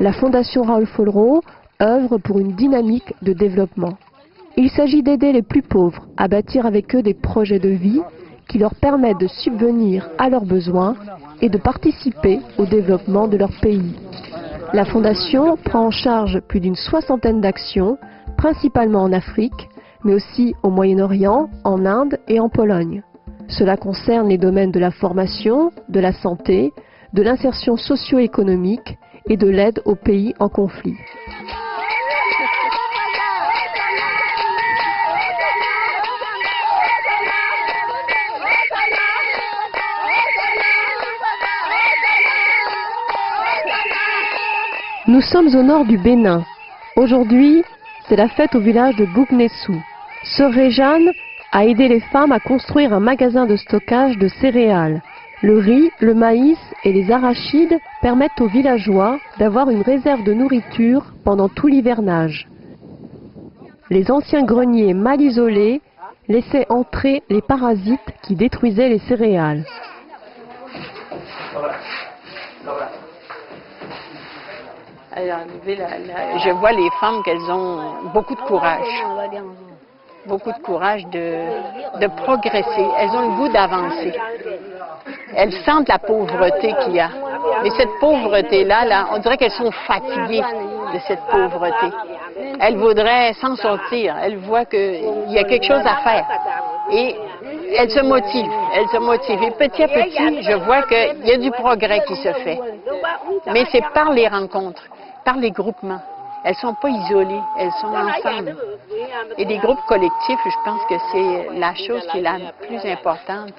La Fondation Raoul Follereau œuvre pour une dynamique de développement. Il s'agit d'aider les plus pauvres à bâtir avec eux des projets de vie qui leur permettent de subvenir à leurs besoins et de participer au développement de leur pays. La Fondation prend en charge plus d'une soixantaine d'actions, principalement en Afrique, mais aussi au Moyen-Orient, en Inde et en Pologne. Cela concerne les domaines de la formation, de la santé, de l'insertion socio-économique et de l'aide aux pays en conflit. Nous sommes au nord du Bénin. Aujourd'hui, c'est la fête au village de Bougnessou. Sœur Réjeanne a aidé les femmes à construire un magasin de stockage de céréales. Le riz, le maïs et les arachides permettent aux villageois d'avoir une réserve de nourriture pendant tout l'hivernage. Les anciens greniers mal isolés laissaient entrer les parasites qui détruisaient les céréales. Alors, je vois les femmes qu'elles ont beaucoup de courage. Beaucoup de courage de progresser. Elles ont le goût d'avancer. Elles sentent la pauvreté qu'il y a. Mais cette pauvreté-là, on dirait qu'elles sont fatiguées de cette pauvreté. Elles voudraient s'en sortir. Elles voient qu'il y a quelque chose à faire. Et elles se motivent. Elles se motivent. Et petit à petit, je vois qu'il y a du progrès qui se fait. Mais c'est par les rencontres, par les groupements. Elles ne sont pas isolées, elles sont ensemble. Et les groupes collectifs, je pense que c'est la chose qui est la plus importante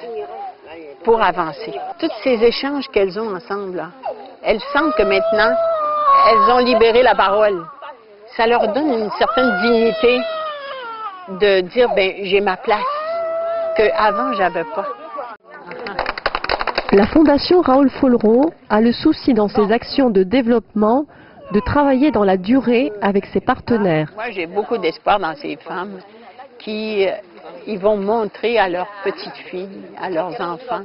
pour avancer. Tous ces échanges qu'elles ont ensemble, là, elles sentent que maintenant, elles ont libéré la parole. Ça leur donne une certaine dignité de dire, ben j'ai ma place, qu'avant, j'avais pas. La Fondation Raoul Follereau a le souci dans ses actions de développement de travailler dans la durée avec ses partenaires. Moi, j'ai beaucoup d'espoir dans ces femmes qui ils vont montrer à leurs petites filles, à leurs enfants,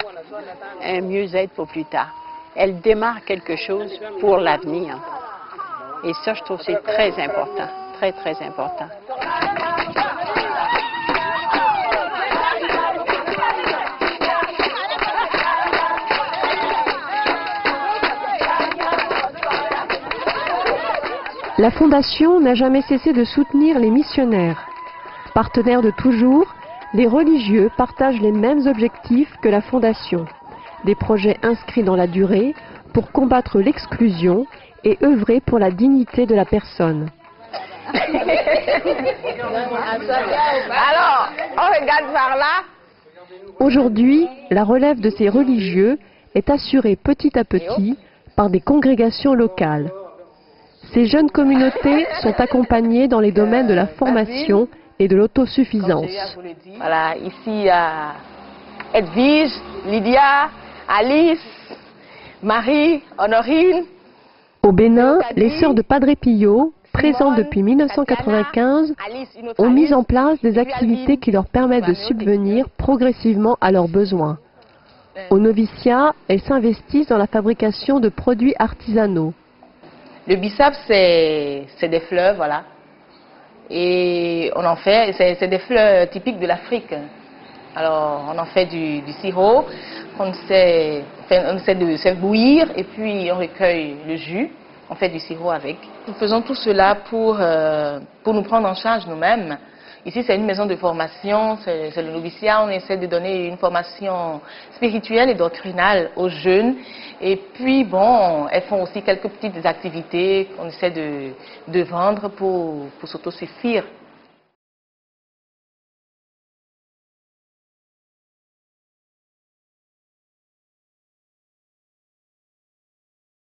un mieux-être pour plus tard. Elles démarrent quelque chose pour l'avenir. Et ça, je trouve que c'est très important, très, très important. La Fondation n'a jamais cessé de soutenir les missionnaires. Partenaires de toujours, les religieux partagent les mêmes objectifs que la Fondation. Des projets inscrits dans la durée pour combattre l'exclusion et œuvrer pour la dignité de la personne. Alors, on regarde par là. Aujourd'hui, la relève de ces religieux est assurée petit à petit par des congrégations locales. Ces jeunes communautés sont accompagnées dans les domaines de la formation et de l'autosuffisance. Voilà, ici Edwige, Lydia, Alice, Marie, Honorine. Au Bénin, les sœurs de Padre Pio, présentes depuis 1995, ont mis en place des activités qui leur permettent de subvenir progressivement à leurs besoins. Au noviciat, elles s'investissent dans la fabrication de produits artisanaux. Le bissap, c'est des fleurs, voilà. Et on en fait, c'est des fleurs typiques de l'Afrique. Alors, on en fait du sirop, on essaie de faire bouillir et puis on recueille le jus, on fait du sirop avec. Nous faisons tout cela pour nous prendre en charge nous-mêmes. Ici, c'est une maison de formation, c'est le noviciat. On essaie de donner une formation spirituelle et doctrinale aux jeunes. Et puis, bon, elles font aussi quelques petites activités qu'on essaie de vendre pour s'autosuffire.